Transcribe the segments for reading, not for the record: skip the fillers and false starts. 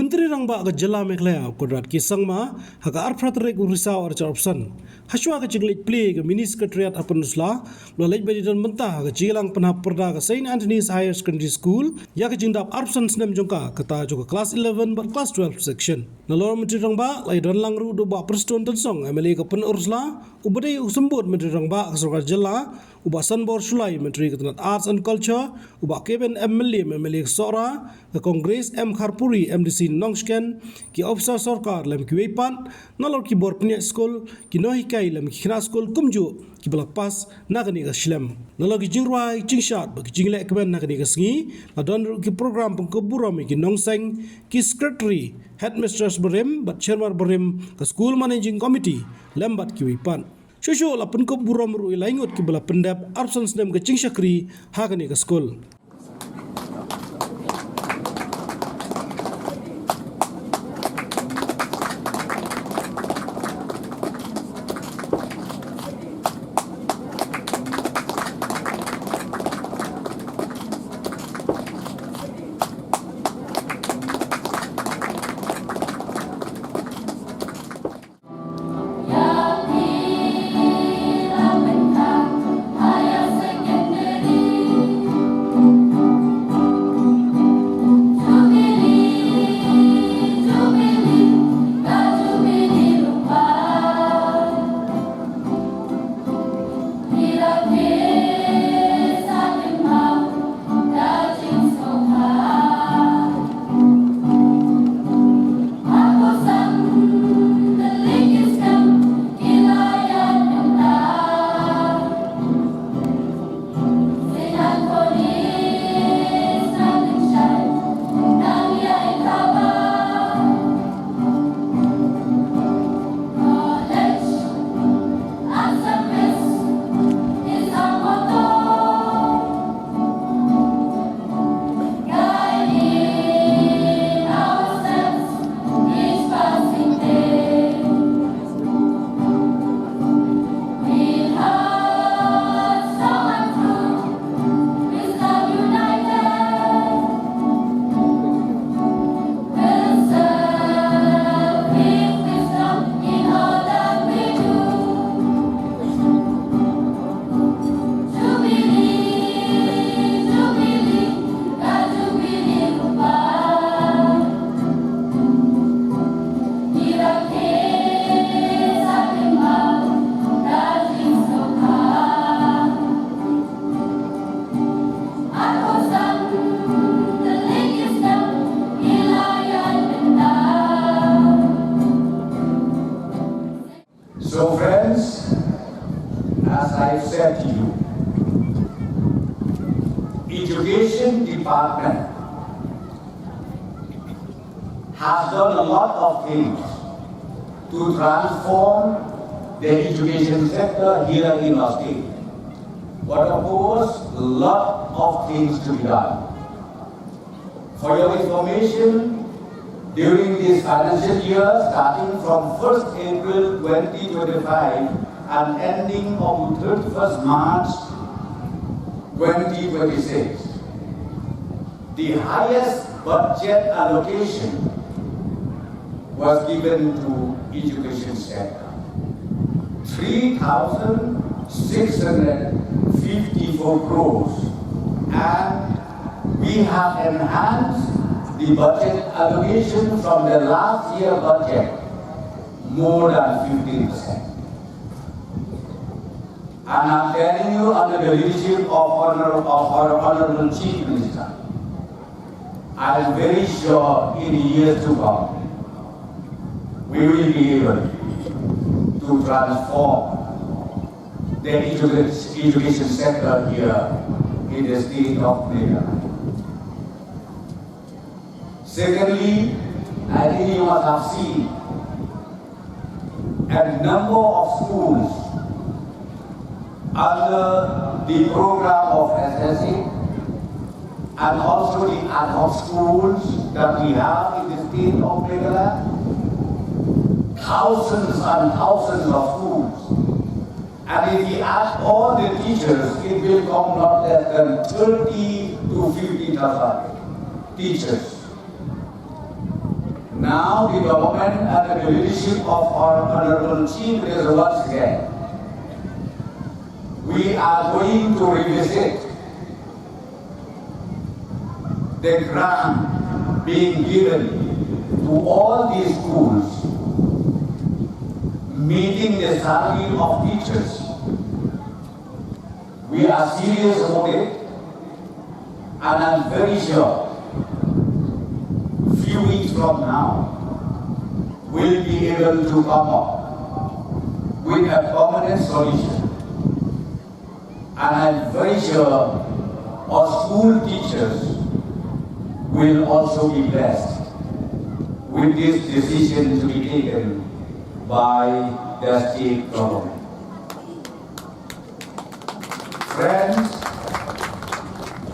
Menteri Rangba ke Jela Meghalaya Kodrat Kisangma haka arpratrek urisau arca option haswa ke jinglit play ke mini secretariat Pynursla lalai bedidan mentah ke Jingpynhap Pyrda ke Saint Anthony's Higher Secondary School ya ke jingdap option snem jongka kata juga kelas 11 ber kelas 12 section nalor Menteri Rangba lai dan langru do ba preston tensong MLA ke Pynursla ubadai usembut Menteri Rangba ke Surga Jela ubasan bor sulai Menteri Ketenat Arts and Culture ubak keben MLA Sora ke Kongres M Kharpuri MDC Nongsken ki officer sarkar lem ki weipan nalor ki bor pnya school ki nohikai lem ki khna school kumju ki balak pas nagani ga shlem nalor ki jingrai jingshat ba ki jingle keben nagani ga sngi ladon ki program pengkeburam ki nongseng ki secretary headmistress berem bat chairman berem ke school managing committee lembat ki weipan Shosho la penkop buram ru ilaingot ki bala pendap absence nem ke chingshakri hagani ke school. So friends, as I said to you, Education Department has done a lot of things to transform the education sector here in our state. But of course, a lot of things to be done. For your information, during this financial year, starting from 1st April 2025 and ending on 31st March 2026, the highest budget allocation was given to education sector. 3,654 crores, and we have enhanced the budget allocation from the last year budget more than 15%. And I'm telling you, under the leadership of our Honorable Chief Minister, I am very sure in the years to come, we will be able to transform the education sector here in the state of Meghalaya. Secondly, I think you must have seen a number of schools under the program of HSS and also the ad hoc schools that we have in the state of Meghalaya. Thousands and thousands of schools. And if we ask all the teachers, it will come not less than 30 to 50,000 teachers. Now the government and the leadership of our Honorable Chief Minister once again, we are going to revisit the grant being given to all these schools, meeting the salary of teachers. We are serious about it, and I'm very sure few weeks from now we'll be able to come up with a permanent solution. And I'm very sure our school teachers will also be blessed with this decision to be taken by the state government. Friends,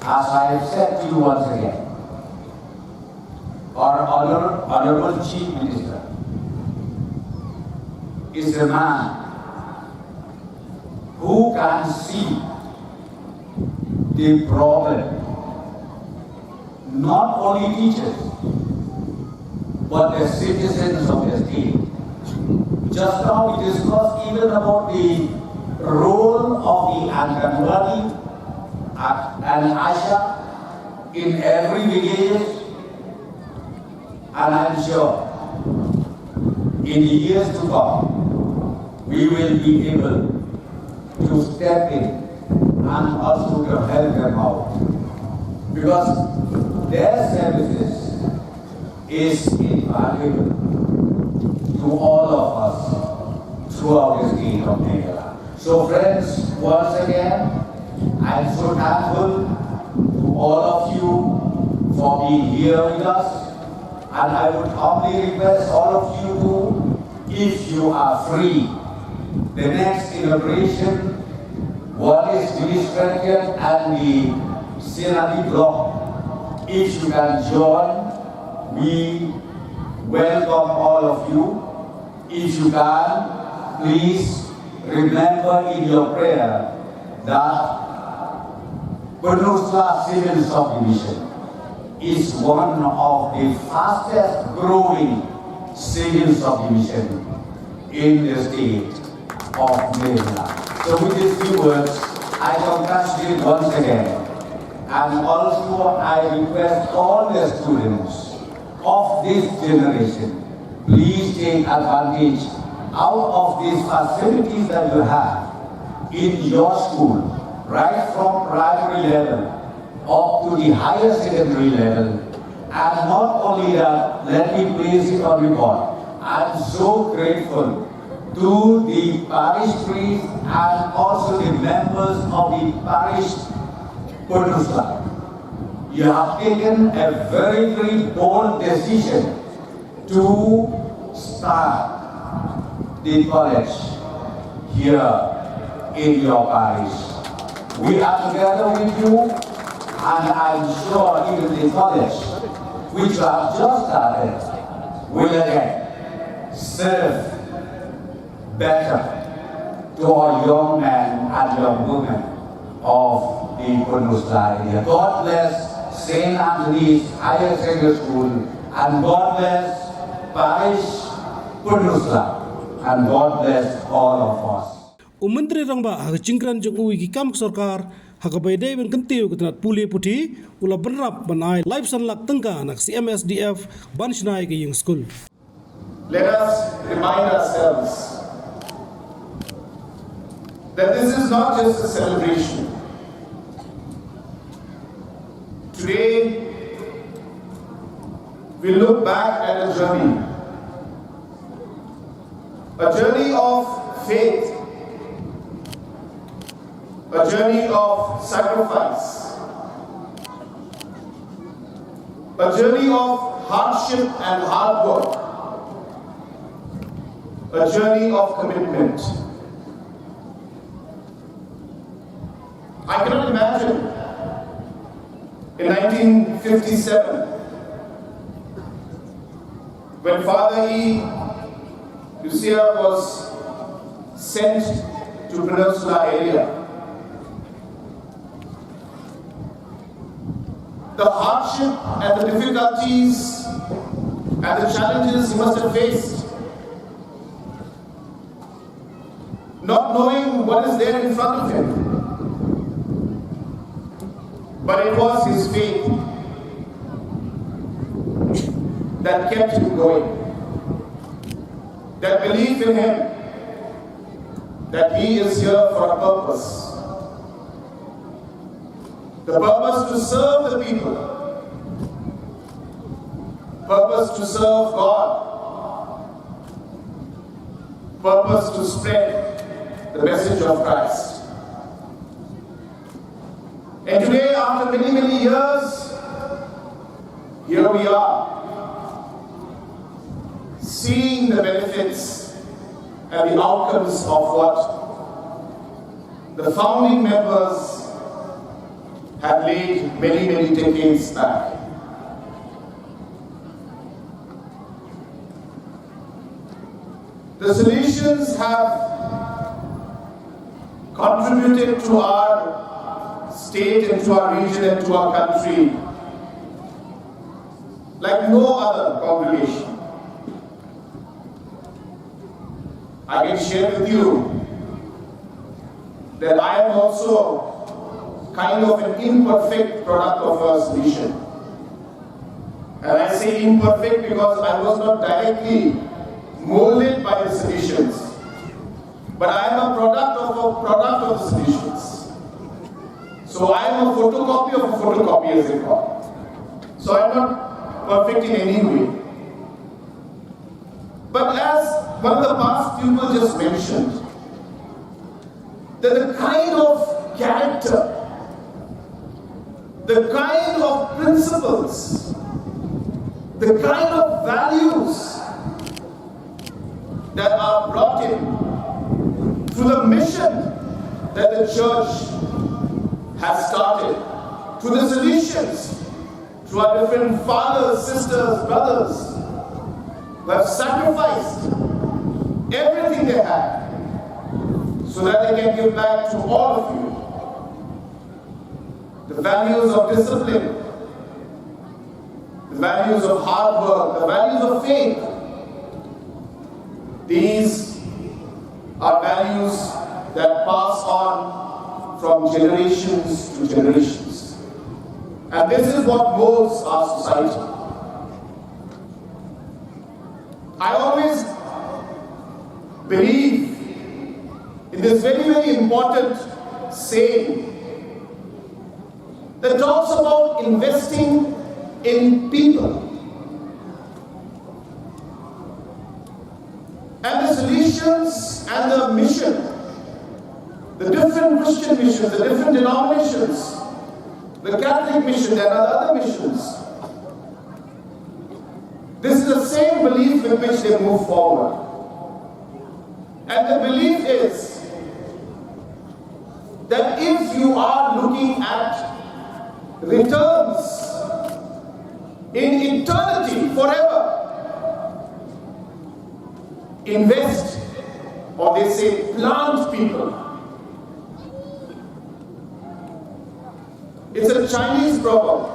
as I have said to you once again, our Honorable Chief Minister is a man who can see the problem, not only teachers, but the citizens of the state. Just now we discussed even about the role of the Anganwadi and Asha in every village, and I'm sure in the years to come we will be able to step in and also to help them out, because their services is invaluable to all of us throughout the state of Meghalaya. So friends, once again, I'm so thankful to all of you for being here with us, and I would humbly request all of you to, if you are free, the next inauguration, one is Jubilee and the Senate block. If you can join, we welcome all of you. If you can, please remember in your prayer that Pynursla civil subdivision is one of the fastest growing civil subdivision in the state of Meghalaya. So with these few words, I congratulate once again, and also I request all the students of this generation, please take advantage out of these facilities that you have in your school, right from primary level up to the higher secondary level. And not only that, let me place it on record, I'm so grateful to the parish priest and also the members of the parish Pynursla. You have taken a very, very bold decision to start the college here in your parish. We are together with you, and I'm sure even the college, which you have just started, will again serve better to our young men and young women of the Pynursla area. God bless St. Anthony's Higher Secondary School, and God bless Parish Pynursla, and God bless all of us. Menteri Rangba haga cingkran jeng ui ki kam sarkar haga baydai ben kentiu ketenat puli puti ula benrap banai live sanlak tengka anak CMSDF banshnai ke yung school. Let us remind ourselves that this is not just a celebration. Today, we look back at a journey of faith, a journey of sacrifice, a journey of hardship and hard work, a journey of commitment. I cannot imagine in 1957 when Father E. Lucia was sent to Pynursla area. The hardship and the difficulties and the challenges he must have faced. Not knowing what is there in front of him. But it was his faith that kept him going. That belief in him that he is here for a purpose. The purpose to serve the people. Purpose to serve God. Purpose to spread the message of Christ. And today, after many, many years, here we are, seeing the benefits and the outcomes of what the founding members have laid many, many decades back. The solutions have contributed to our state and to our region and to our country like no other congregation. I can share with you that I am also kind of an imperfect product of a solution. And I say imperfect because I was not directly molded by the solutions, but I am a product of the solutions. So I am a photocopy of a photocopy, as they call it. So I am not perfect in any way. But as one of the past people just mentioned, that the kind of character, the kind of principles, the kind of values that are brought in through the mission that the church has started, through the solutions, through our different fathers, sisters, brothers, who have sacrificed everything they had so that they can give back to all of you. The values of discipline, the values of hard work, the values of faith. These are values that pass on from generations to generations. And this is what molds our society. I always believe in this very, very important saying that talks about investing in people. And the solutions and the mission, the different Christian missions, the different denominations, the Catholic mission and other missions, this is the same belief with which they move forward. And the belief is that if you are looking at returns in eternity, forever, invest, or they say plant people. It's a Chinese proverb.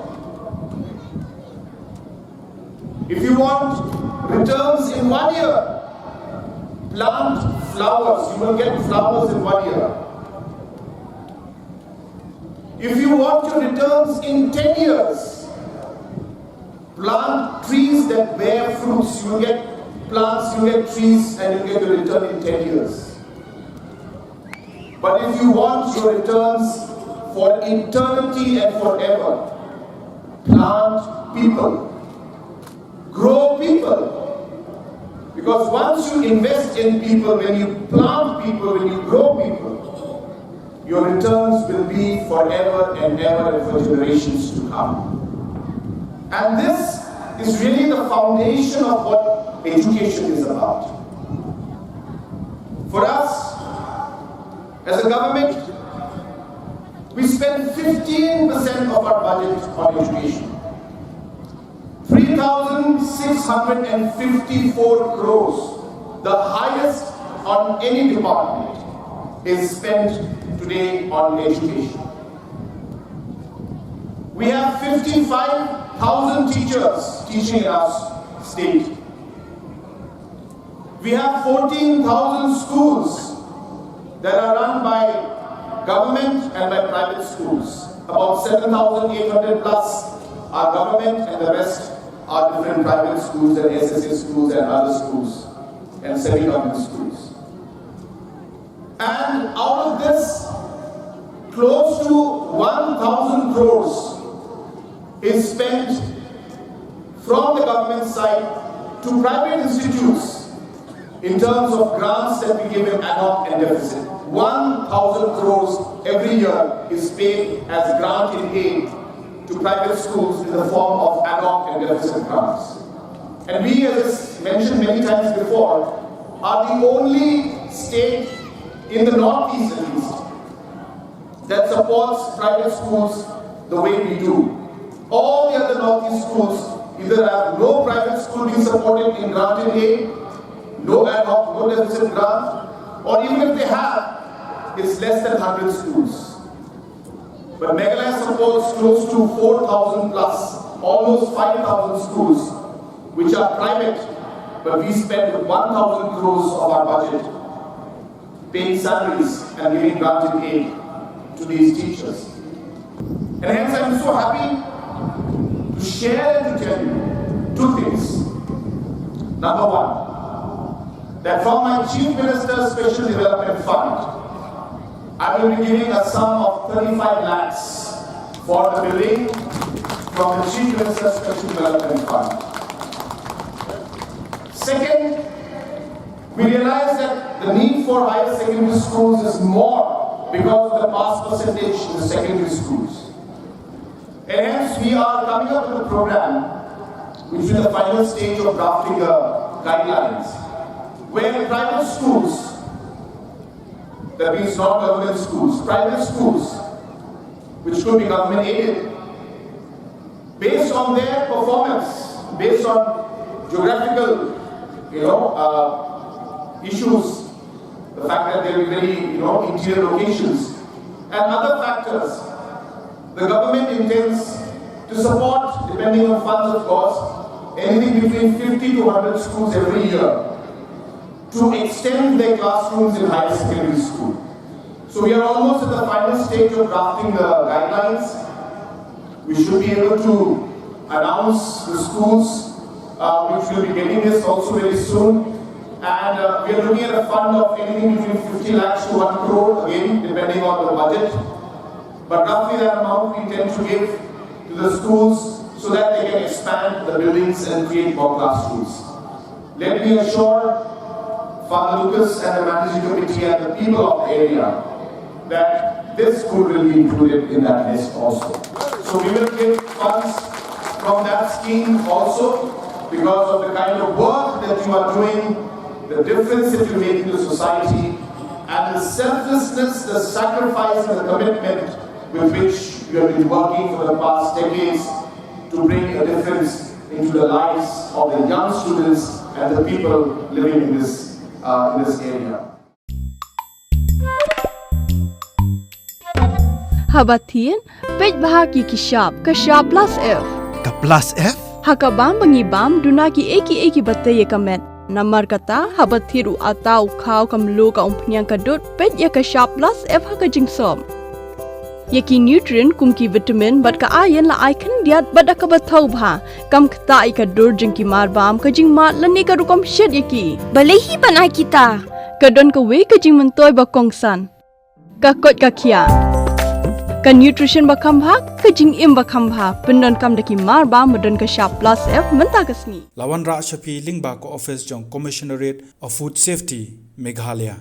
If you want returns in 1 year, plant flowers. You will get flowers in 1 year. If you want your returns in 10 years, plant trees that bear fruits. You will get plants, you get trees, and you get your return in 10 years. But if you want your returns for eternity and forever, plant people. Grow people. Because once you invest in people, when you plant people, when you grow people, your returns will be forever and ever and for generations to come. And this is really the foundation of what education is about. For us, as a government, we spend 15% of our budget on education. 3,654 crores, the highest on any department, is spent today on education. We have 55,000 teachers teaching in our state. We have 14,000 schools that are run by government and by private schools. About 7,800 plus are government and the rest are different private schools and HSS schools and other schools and semi-government schools. And out of this, close to 1,000 crores is spent from the government side to private institutes in terms of grants that we give in ad hoc and deficit. 1,000 crores every year is paid as grant in aid to private schools in the form of ad hoc and deficit grants. And we, as mentioned many times before, are the only state in the Northeast at least that supports private schools the way we do. All the other Northeast schools either have no private school being supported in grant in aid, no ad hoc, no deficit grant, or even if they have, it's less than 100 schools. But Meghalaya supports close to 4,000 plus, almost 5,000 schools, which are private, but we spend 1,000 crores of our budget paying salaries and giving grant in aid to these teachers. And hence I'm so happy to share and to tell you two things. Number one, that from my Chief Minister's Special Development Fund, I will be giving a sum of 35 lakhs for the building from the Chief Minister's Special Development Fund. Second, we realize that the need for higher secondary schools is more because of the pass percentage in the secondary schools. And hence we are coming up with a program which is in the final stage of drafting guidelines where private schools, that means not government schools, private schools, which could be government aided, based on their performance, based on geographical, issues, the fact that they will be very, interior locations, and other factors, the government intends to support, depending on funds of course, anything between 50 to 100 schools every year to extend their classrooms in higher secondary school. So we are almost at the final stage of drafting the guidelines. We should be able to announce the schools which will be getting this also very soon. And we are looking at a fund of anything between 50 lakhs to 1 crore, again, depending on the budget. But roughly that amount we intend to give to the schools so that they can expand the buildings and create more classrooms. Let me assure Father Lucas and the managing committee and the people of the area that this school will be included in that list also. So we will give funds from that scheme also because of the kind of work that you are doing, the difference that you make in the society, and the selflessness, the sacrifice and the commitment with which you have been working for the past decades to bring a difference into the lives of the young students and the people living in this area. Habatin, page bahagi kishap, kashap plus F. Ka plus F? Hakabam bangibam dunaki eki batay kamet. Namar kata habathiru atau khau kamlu ka umpnyang kadut page ya kashap plus F hakajingsom. Yaki nutrient kumki vitamin bat ka ayan la icon diat bada ka bathau bha kam kta ikadur jingki marbam kajing mat lani ka rukom shed yaki balehi banai kita kadon ka we kajing mentoy ba kongsan ka kot ka khia ka nutrition ba khambha kajing im ba khambha pendon kam daki marbam modon ka sharp plus F menta kasni Lawan Ra Shafi Lingba ko office jong Commissionerate of Food Safety Meghalaya